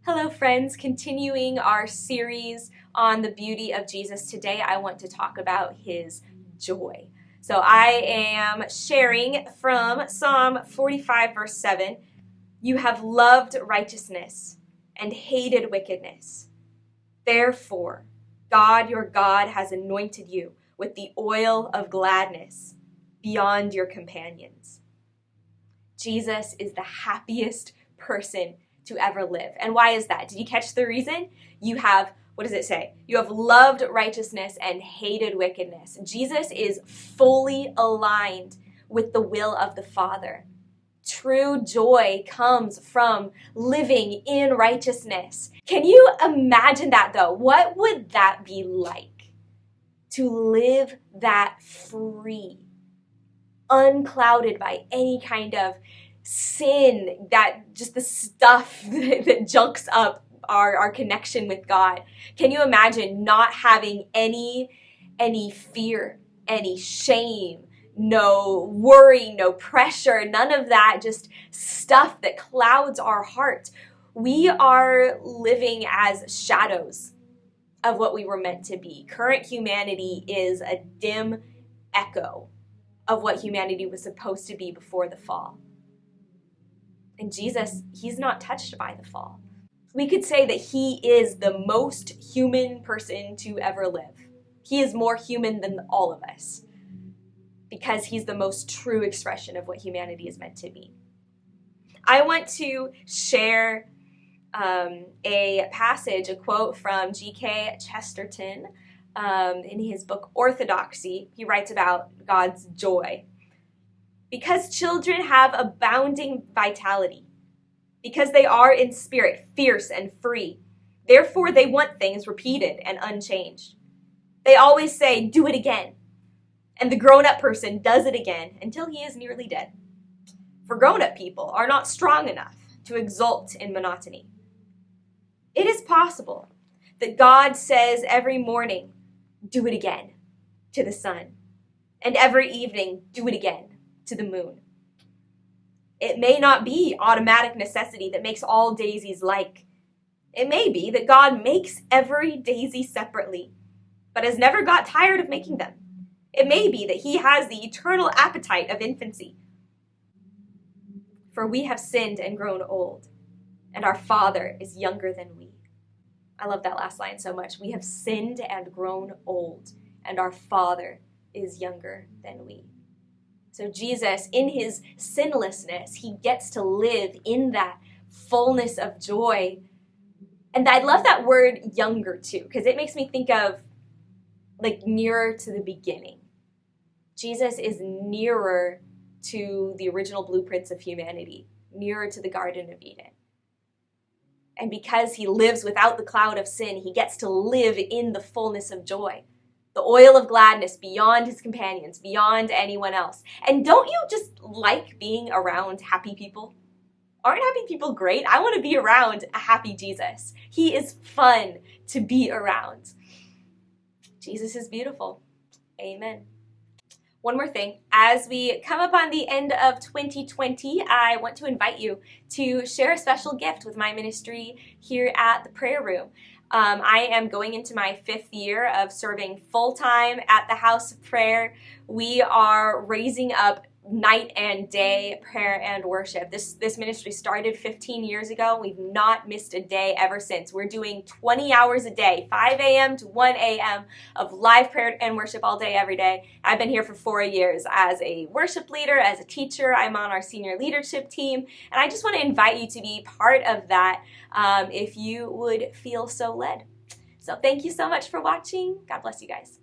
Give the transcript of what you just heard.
Hello friends, continuing our series on the beauty of Jesus. Today I want to talk about his joy. So I am sharing from Psalm 45 verse 7. You have loved righteousness and hated wickedness. Therefore, God your God has anointed you with the oil of gladness beyond your companions. Jesus is the happiest person to ever live. And why is that? Did you catch the reason? You have, what does it say? You have loved righteousness and hated wickedness. Jesus is fully aligned with the will of the Father. True joy comes from living in righteousness. Can you imagine that though? What would that be like? To live that free, unclouded by any kind of sin, that just the stuff that junks up our connection with God. Can you imagine not having any fear, any shame, no worry, no pressure, none of that, just stuff that clouds our heart? We are living as shadows of what we were meant to be. Current humanity is a dim echo of what humanity was supposed to be before the fall. And Jesus, he's not touched by the fall. We could say that he is the most human person to ever live. He is more human than all of us because he's the most true expression of what humanity is meant to be. I want to share a passage, a quote from G.K. Chesterton in his book Orthodoxy. He writes about God's joy. Because children have abounding vitality, because they are in spirit fierce and free, therefore they want things repeated and unchanged. They always say, do it again. And the grown-up person does it again until he is nearly dead. For grown-up people are not strong enough to exult in monotony. It is possible that God says every morning, do it again, to the sun, and every evening, do it again, to the moon. It may not be automatic necessity that makes all daisies like. It may be that God makes every daisy separately, but has never got tired of making them. It may be that he has the eternal appetite of infancy. For we have sinned and grown old, and our Father is younger than we. I love that last line so much. We have sinned and grown old, and our Father is younger than we. So Jesus, in his sinlessness, he gets to live in that fullness of joy. And I love that word younger too, because it makes me think of like nearer to the beginning. Jesus is nearer to the original blueprints of humanity, nearer to the Garden of Eden. And because he lives without the cloud of sin, he gets to live in the fullness of joy. The oil of gladness beyond his companions, beyond anyone else. And don't you just like being around happy people? Aren't happy people great? I want to be around a happy Jesus. He is fun to be around. Jesus is beautiful. Amen. One more thing. As we come up on the end of 2020, I want to invite you to share a special gift with my ministry here at the prayer room. I am going into my 5th year of serving full-time at the House of Prayer. We are raising up night and day prayer and worship. This ministry started 15 years ago. We've not missed a day ever since. We're doing 20 hours a day, 5 a.m. to 1 a.m. of live prayer and worship all day, every day. I've been here for 4 years as a worship leader, as a teacher. I'm on our senior leadership team, and I just want to invite you to be part of that if you would feel so led. So thank you so much for watching. God bless you guys.